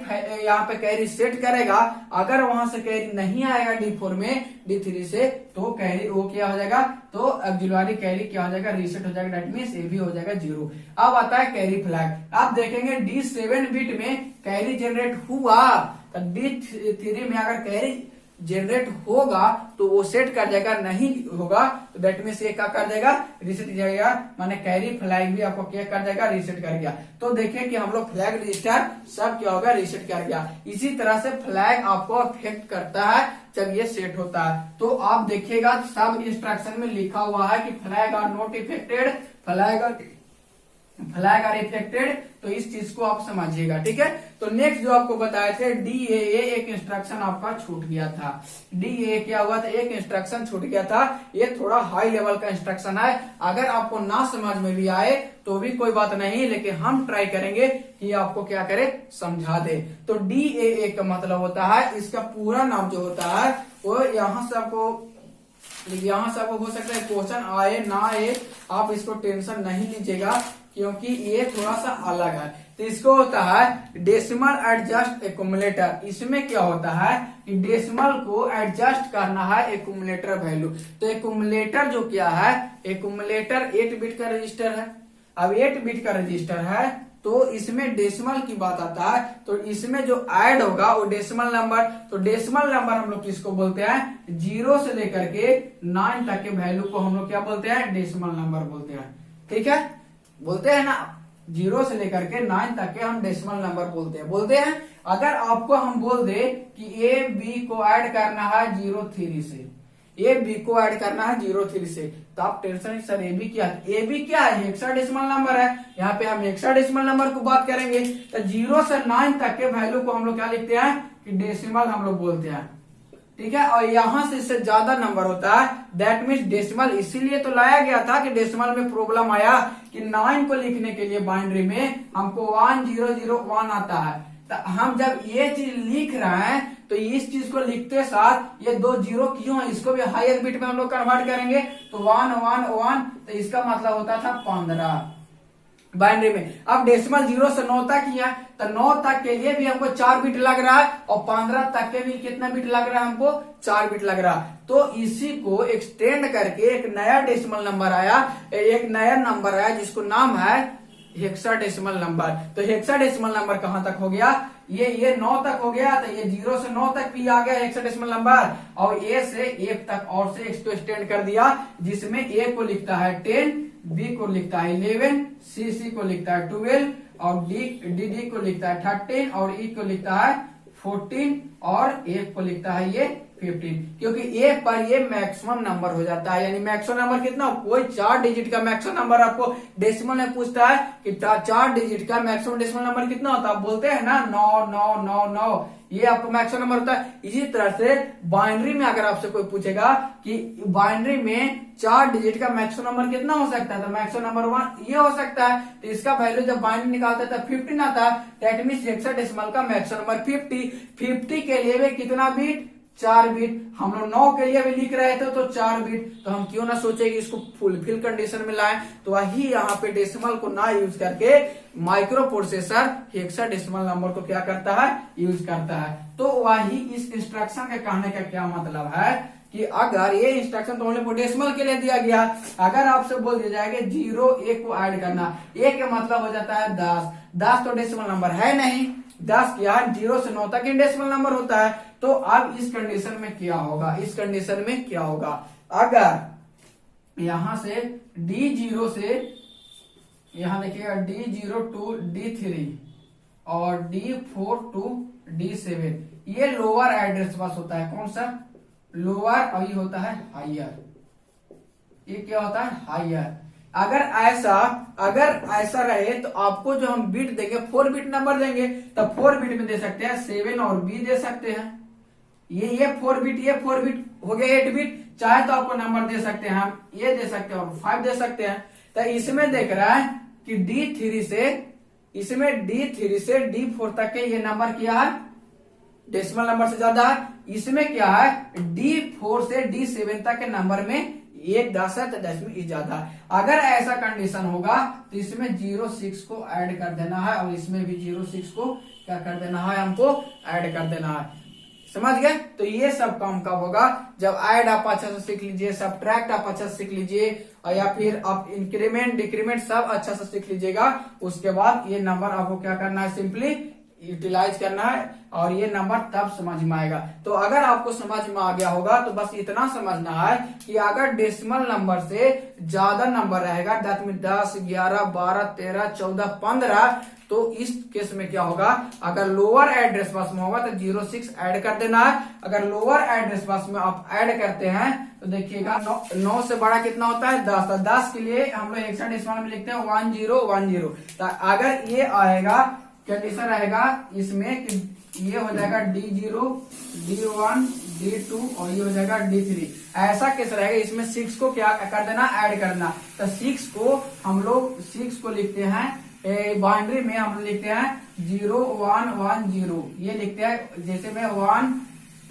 यहाँ पे कैरी सेट करेगा। अगर वहां से कैरी नहीं आएगा D4 में D3 से, तो कैरी वो क्या हो जाएगा, तो ऑक्सिलरी कैरी क्या हो जाएगा, रीसेट हो जाएगा, दैट मींस ये भी हो जाएगा 0। अब आता है कैरी फ्लैग। आप देखेंगे D7 बिट में कैरी जनरेट हुआ, तो D3 में अगर कैरी जनरेट होगा तो वो सेट कर जाएगा, नहीं होगा तो दैट मींस ये क्या कर जाएगा, रीसेट जाएगा, माने कैरी फ्लैग भी आपको क्या कर जाएगा, रीसेट कर गया। तो देखिए कि हम लोग फ्लैग रजिस्टर सब क्या होगा, रीसेट कर गया। इसी तरह से फ्लैग आपको अफेक्ट करता है जब ये सेट होता है। तो आप देखिएगा सब इंस्ट्रक्शन में लिखा हुआ है कि flag are not affected, flag are affected, तो इस चीज को आप समझिएगा, ठीक है। तो नेक्स्ट जो आपको बताए थे DAA, एक इंस्ट्रक्शन आपका छूट गया था। DAA क्या हुआ था, एक इंस्ट्रक्शन छूट गया था। ये थोड़ा हाई लेवल का इंस्ट्रक्शन है, अगर आपको ना समझ में भी आए तो भी कोई बात नहीं, लेकिन हम ट्राई करेंगे कि आपको क्या करे, समझा दे। तो DAA का मतलब होता है, इसका पूरा नाम जो होता है वो यहाँ से आपको हो सकता है क्वेश्चन आए ना आए, आप इसको टेंशन नहीं लीजिएगा क्योंकि ये थोड़ा सा अलग है। तो इसको होता है डेसिमल एडजस्ट एक्यूमुलेटर। इसमें क्या होता है कि डेसिमल को एडजस्ट करना है एक्यूमुलेटर वैल्यू। तो एक्यूमुलेटर जो क्या है, एक्यूमुलेटर 8 बिट का रजिस्टर है। अब 8 बिट का रजिस्टर है तो इसमें डेसिमल की बात आता है, तो इसमें जो ऐड होगा वो डेसिमल नंबर। तो डेसिमल नंबर हम लोग किसको बोलते हैं, 0 से लेकर के 9 तक के वैल्यू को हम लोग क्या बोलते हैं, डेसिमल नंबर बोलते हैं, ठीक है, बोलते हैं ना। 0 से लेकर के 9 तक के हम डेसिमल नंबर बोलते हैं। अगर आपको हम बोल दे कि ए बी को ऐड करना है 03 से, ए बी को ऐड करना है 03 से, तो आप टेंशन, सर ए बी क्या है, ए बी क्या है, हेक्साडेसिमल नंबर है। यहाँ पे हम हेक्साडेसिमल नंबर को बात करेंगे, तो 0 से 9 तक के वैल्यू को हम लोग क्या लिखते हैं कि डेसिमल हम लोग बोलते हैं, ठीक है। और यहां से इससे ज्यादा नंबर होता है दैट मीन्स डेसिमल। इसीलिए तो लाया गया था कि डेसिमल में प्रॉब्लम आया कि 9 को लिखने के लिए बाइनरी में हमको 1001 आता है। तो हम जब ये चीज लिख रहे हैं तो इस चीज को लिखते साथ ये 2 0 क्यों है, इसको भी हायर बिट में हम लोग कन्वर्ट करेंगे तो 1 1 1, तो इसका मतलब होता था 15 बाइनरी में। अब डेसिमल 0 से 9 तक ही है, तो 9 तक के लिए भी हमको 4 बिट लग रहा है और 15 तक के भी कितना बिट लग रहा है, हमको 4 बिट लग रहा है। तो इसी को एक्सटेंड करके एक नया डेसिमल नंबर आया, एक नया नंबर आया जिसको नाम है हेक्साडेसिमल नंबर। तो हेक्साडेसिमल नंबर कहां तक हो गया, ये 9 तक हो गया, तो ये 0 से 9 तक भी आ गया हेक्साडेसिमल नंबर, और ए से 1 तक और से इसको एक्सटेंड कर दिया, जिसमें ए को लिखता है 10, बी को लिखता है 11, सी को लिखता है 12 और डी को लिखता है 13 और ई को लिखता है 14 और एफ को लिखता है ये 15, क्योंकि एक पर ये मैक्सिमम नंबर हो जाता है। यानी मैक्सिमम नंबर कितना, कोई 4 डिजिट का मैक्सिमम नंबर आपको डेसिमल में पूछता है कि 4 डिजिट का मैक्सिमम डेसिमल नंबर कितना होता है, आप बोलते हैं ना 9 9 9 9, ये आपको मैक्सिमम नंबर होता है। इसी तरह से बाइनरी में अगर आपसे कोई पूछेगा कि बाइनरी में 4 डिजिट का मैक्सिमम नंबर कितना हो सकता है, तो मैक्सिमम नंबर 1 ये हो सकता है। तो इसका वैल्यू जब बाइनरी निकालते हैं तो 15 आता है, दैट मींस हेक्साडेसिमल का मैक्सिमम नंबर 50 के लिए भी कितना बिट, 4 बिट, हम लोग 9 के लिए भी लिख रहे थे तो 4 बिट, तो हम क्यों ना सोचे कि इसको फुलफिल कंडीशन में लाएं। तो वही यहाँ पे डेसिमल को ना यूज करके माइक्रो प्रोसेसर हेक्साडेसिमल नंबर को क्या करता है, यूज करता है। तो वही इस इंस्ट्रक्शन के कहने का क्या मतलब है कि अगर ये इंस्ट्रक्शन तो हम लोग डेसिमल के लिए दिया गया, अगर आपसे बोल दिया जाएगा 0 1 को ऐड करना, 1 का मतलब हो जाता है 10, 10 तो डेसिमल नंबर है नहीं, 10 क्या है 0 से 9 तक ही डेसिमल नंबर होता है। तो अब इस कंडीशन में क्या होगा, इस कंडीशन में क्या होगा, अगर यहां से D0 से यहां देखिएगा D0 टू D3 और D4 टू D7, ये लोअर एड्रेस बस होता है, कौन सा लोअर, और ये होता है हायर, ये क्या होता है हायर। अगर ऐसा रहे तो आपको जो हम बिट देंगे 4 बिट नंबर देंगे, तब 4 बिट में दे सकते हैं 7 और B दे सकते हैं, ये 4 बिट, ये 4 बिट हो गया 8 बिट, चाहे तो आपको नंबर दे सकते हैं हम ये दे सकते हैं और 5 दे सकते हैं। तो इसमें देख रहा है कि D3 से D4 तक के ये नंबर क्या है, डेसिमल नंबर से ज्यादा है। इसमें क्या है D4 से D7 तक के नंबर में 1 10 है तो डेसिमल ज्यादा है। अगर ऐसा कंडीशन होगा तो इसमें 06 को ऐड कर देना है और इसमें भी 06 को क्या कर देना है, हमको ऐड कर देना है, समझ गए। तो ये सब काम कब होगा, जब ऐड आप अच्छा से सीख लीजिए, सब्ट्रैक्ट आप अच्छा से सीख लीजिए, और या फिर आप इंक्रीमेंट डिक्रीमेंट सब अच्छा से सीख लीजिएगा। उसके बाद ये नंबर आपको क्या करना है, सिंपली यूटिलाइज करना है और ये नंबर तब समझ में आएगा। तो अगर आपको समझ में आ गया होगा तो बस इतना समझना है कि अगर डेसिमल नंबर से ज्यादा नंबर रहेगा, 10 11 12 13 14 15, तो इस केस में क्या होगा, अगर लोअर एड्रेस बस में होगा तो 06 ऐड कर देना है। अगर लोअर एड्रेस बस में आप ऐड करते हैं तो देखिएगा 9 से बड़ा कितना होता है 10, 10 के लिए हम लोग हेक्साडेसिमल में लिखते हैं 1010। तो अगर ये आएगा कंडीशन रहेगा इसमें कि ये हो जाएगा D0 D1 D2 और ये हो जाएगा D3, ऐसा केस रहेगा। इसमें 6 को क्या कर देना, ऐड करना। तो 6 को हम लोग 6 को लिखते हैं बाइनरी में, हम लिखते हैं 0 1 1 0, ये लिखते हैं जैसे में 1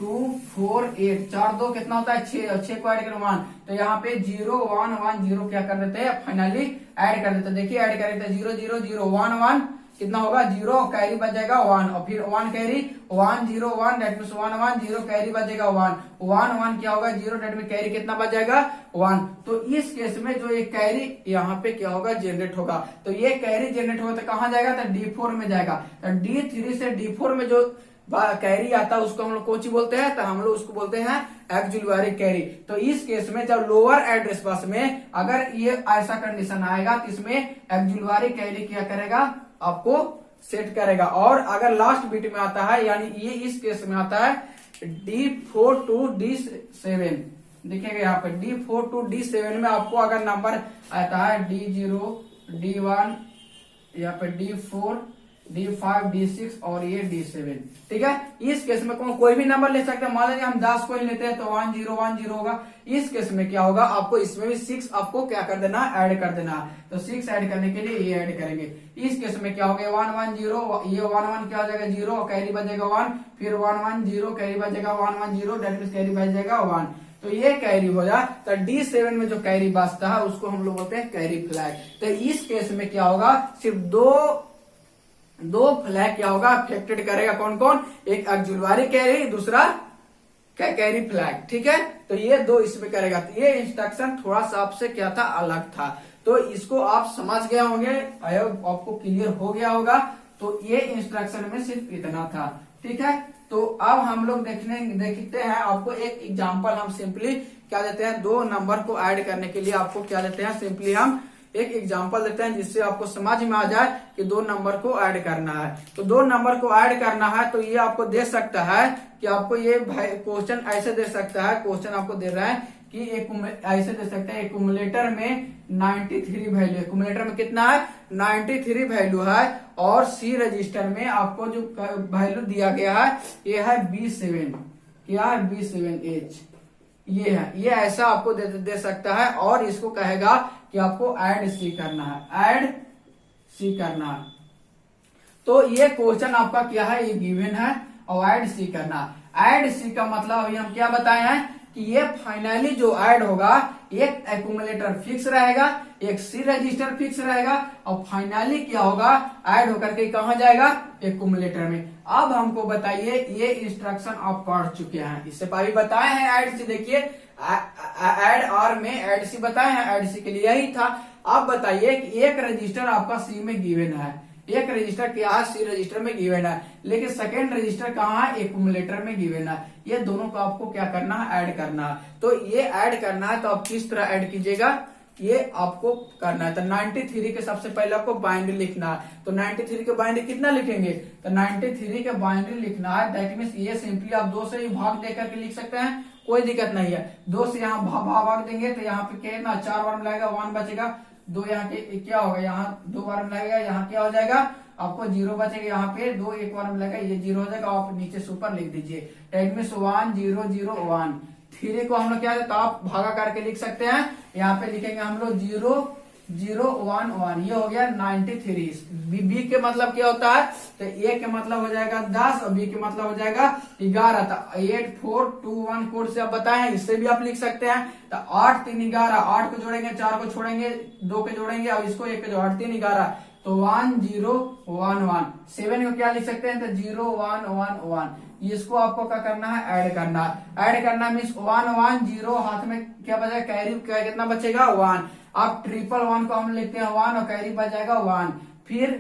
2 4 8 4 2 कितना होता है 6, और 6 को ऐड करो 1, तो यहाँ पे 0 1 1 0 क्या कर देते हैं, फाइनली ऐड कर देते हैं। देखिए ऐड कर देते हैं 0 0 0 1 1 कितना होगा 0, कैरी बचेगा 1 और फिर 1 कैरी 1 0 1, डेट मीन 1 1 0 कैरी बचेगा 1 1 1 क्या होगा 0, डेट मीन कैरी कितना बच जाएगा 1। तो इस केस में जो ये कैरी यहाँ पे क्या होगा जनरेट होगा, तो ये कैरी जनरेट होगा तो कहाँ जाएगा, तो D4 में जाएगा। तो D3 से D4 में जो कैरी आता है उसको हम लोग कोची बोलते हैं, तो हम लोग उसको बोलते हैं एक्जुलरी कैरी। तो इस केस में जब लोअर एड्रेस बस में अगर ये ऐसा कंडीशन आएगा तो इसमें एक्जुलरी कैरी क्या करेगा, आपको सेट करेगा। और अगर लास्ट बिट में आता है, यानी ये इस केस में आता है D4 टू D7, देखिएगा यहाँ पे D4 टू D7 में आपको अगर नंबर आता है D0 D1, यहाँ पे D4 D5 D6 और ये D7, ठीक है। इस केस में कोई भी नंबर ले सकते हैं, मान लीजिए हम 10 को ही लेते हैं तो 1 0 1 0 होगा। इस केस में क्या होगा, आपको इसमें भी 6 आपको क्या कर देना, ऐड कर देना। तो 6 ऐड करने के लिए ये ऐड करेंगे। इस केस में क्या हो गया 1 1 0, ये 1 1 क्या हो जाएगा 0, कैरी बचेगा 1, फिर 1 1 0 कैरी बचेगा 1 1 0, डेट मींस कैरी बच जाएगा 1। तो ये कैरी हो जाए तो D7 में जो कैरी बचता है उसको हम लोग बोलते हैं कैरी फ्लैग। तो इस केस में क्या होगा, सिर्फ दो फ्लैग क्या होगा अफेक्टेड करेगा, कौन कौन, एक एक्जुलरी कैरी, दूसरा कैरी फ्लैग, ठीक है। तो ये दो इसमें करेगा। तो ये इंस्ट्रक्शन थोड़ा सा आपसे क्या था, अलग था, तो इसको आप समझ गए होंगे, आपको क्लियर हो गया होगा। तो ये इंस्ट्रक्शन में सिर्फ इतना था, ठीक है। तो अब हम लोग देखते हैं, आपको एक एग्जांपल हम सिंपली क्या देते हैं, 2 नंबर को ऐड करने के लिए आपको क्या देते हैं, सिंपली हम एक एग्जांपल देते हैं जिससे आपको समझ में आ जाए कि 2 नंबर को ऐड करना है। तो 2 नंबर को ऐड करना है तो ये आपको दे सकता है कि आपको ये क्वेश्चन ऐसे दे सकता है, क्वेश्चन आपको दे रहा है कि एक ऐसे दे सकते हैं, एक्यूमुलेटर में 93 वैल्यू, एक्यूमुलेटर में कितना है 93 वैल्यू है, और सी रजिस्टर में आपको जो वैल्यू दिया गया है ये है B7, क्या है B7H, ये है, ये ऐसा आपको दे सकता है। और इसको कहेगा कि आपको ऐड सी करना है, ऐड सी करना है। तो ये क्वेश्चन आपका क्या है, ये गिवन है और ऐड सी करना। ऐड सी का मतलब अभी हम क्या बताए हैं कि ये फाइनली जो ऐड होगा एक एक्यूमुलेटर फिक्स रहेगा, एक सी रजिस्टर फिक्स रहेगा और फाइनली क्या होगा ऐड होकर के कहा जाएगा एक्यूमुलेटर में। अब हमको बताइए ये इंस्ट्रक्शन आप पढ़ चुके हैं, इससे पहले बताए हैं ऐड सी। देखिए ऐड आर में ऐड सी बताए हैं, ऐड सी के लिए यही था। अब बताइए कि एक रजिस्टर आपका सी में गिवन है, एक रजिस्टर क्या है सी रजिस्टर में गिवन है, लेकिन सेकेंड रजिस्टर कहाँ है एक्यूमुलेटर में गिवन है। ये दोनों को आपको क्या करना है ऐड करना है। तो ये ऐड करना है तो आप किस तरह ऐड कीजिएगा ये आपको करना है। तो 93 के सबसे पहले आपको बाइनरी लिखना है। तो 93 के बाइनरी कितना लिखेंगे, तो 93 के बाइनरी लिखना है। दैट मीन्स ये सिंपली आप 2 से ही भाग देकर के लिख सकते हैं, कोई दिक्कत नहीं है। 2 से यहाँ भाग देंगे तो यहाँ पे क्या ना 4 बार मिलाएगा 1 बचेगा, 2 यहाँ के क्या होगा यहाँ 2 बार मिलाएगा, यहाँ क्या हो जाएगा आपको 0 बचेगा, यहाँ पे 2 एक बार मिलाएगा ये 0 हो जाएगा। आप नीचे सुपर लिख दीजिए। That means 1 0 0 1। 3 को हम लोग क्या तो आप भागा करके लिख सकते हैं। यहाँ पे लिखेंगे हम लोग 0 0 1 1, ये हो गया 93। बी के मतलब क्या होता है, तो ए के मतलब हो जाएगा 10 और बी के मतलब हो जाएगा 11। तो 8 4 2 1 कोड से आप बताए, इससे भी आप लिख सकते हैं। तो 8 3 11, 8 को जोड़ेंगे 4 को छोड़ेंगे 2 के जोड़ेंगे और इसको 1 के जोड़ 8 3 11 तो 1 0 1 1। 7 को क्या लिख सकते हैं तो 0 1 1 1। इसको आपको क्या करना है ऐड करना है। ऐड करना मीन्स 1 1 0 हाथ में क्या बचेगा कैरी कितना बचेगा 1। अब 1 को हम लिखते हैं 1 और कैरी बच जाएगा 1। फिर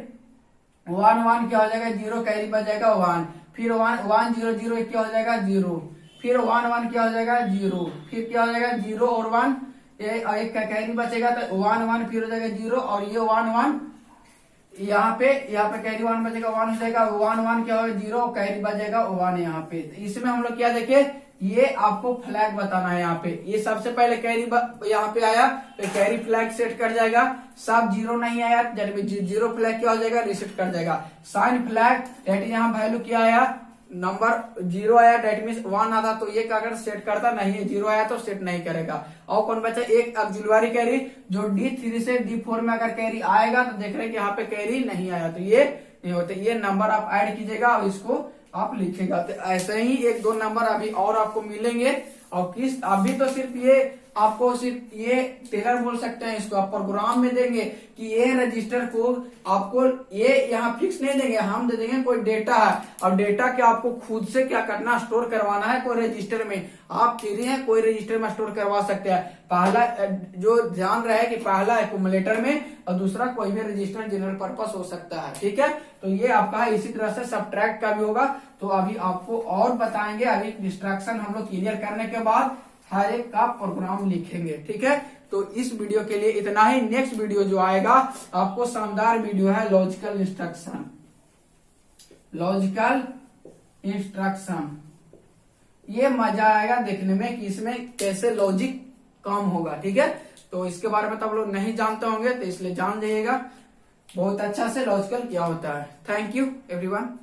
1 1 क्या हो जाएगा 0 कैरी बच जाएगा 1। फिर 1 1 0 0 क्या हो जाएगा 0। फिर 1 1 क्या हो जाएगा 0। फिर क्या हो जाएगा 0 और 1 एक का कैरी बचेगा तो 1 1 फिर हो जाएगा 0 और ये 1 1 यहाँ पे कैरी 1 बचेगा 1 हो जाएगा 1 1 क्या होगा 0 कैरी बचेगा 1 यहाँ पे। तो इसमें हम लोग क्या देखे ये आपको फ्लैग बताना है। यहाँ पे ये सबसे पहले कैरी यहाँ पे आया तो कैरी फ्लैग सेट कर जाएगा। सब 0 नहीं आया जब 0 फ्लैग क्या हो जाएगा रिसेट कर जाएगा। साइन फ्लैग डेट यहाँ वैल्यू क्या आया नंबर 0 आया डेट मीन्स 1 आता तो ये अगर सेट करता नहीं है 0 आया तो सेट नहीं करेगा। और कौन बचा एक ऑक्सिलरी कैरी जो D3 से D4 में अगर कैरी आएगा तो देख रहे हैं कि यहाँ पे कैरी नहीं आया तो ये नहीं होता। ये नंबर आप ऐड कीजिएगा और इसको आप लिखेगा। तो ऐसे ही 1 2 नंबर अभी और आपको मिलेंगे। और किस अभी तो सिर्फ ये आपको सिर्फ ये टेलर बोल सकते हैं, इसको आप प्रोग्राम में देंगे कि ये रजिस्टर को आपको ये यहाँ फिक्स नहीं देंगे, हम दे देंगे कोई डेटा है और डेटा के आपको खुद से क्या करना स्टोर करवाना है कोई रजिस्टर में। आप फ्री हैं कोई रजिस्टर में स्टोर करवा सकते हैं। पहला जो ध्यान रहे कि पहला एक्यूमुलेटर में और दूसरा कोई भी रजिस्टर जनरल पर्पस हो सकता है। ठीक है, तो ये आपका इसी तरह से सब्ट्रैक्ट का भी होगा। तो अभी आपको और बताएंगे, अभी इंस्ट्रक्शन हम लोग क्लियर करने के बाद हर एक का प्रोग्राम लिखेंगे। ठीक है, तो इस वीडियो के लिए इतना ही। नेक्स्ट वीडियो जो आएगा आपको शानदार वीडियो है लॉजिकल इंस्ट्रक्शन। लॉजिकल इंस्ट्रक्शन ये मजा आएगा देखने में कि इसमें कैसे लॉजिक काम होगा। ठीक है, तो इसके बारे में तो आप लोग नहीं जानते होंगे तो इसलिए जान जाइएगा बहुत अच्छा से लॉजिकल क्या होता है। Thank you everyone.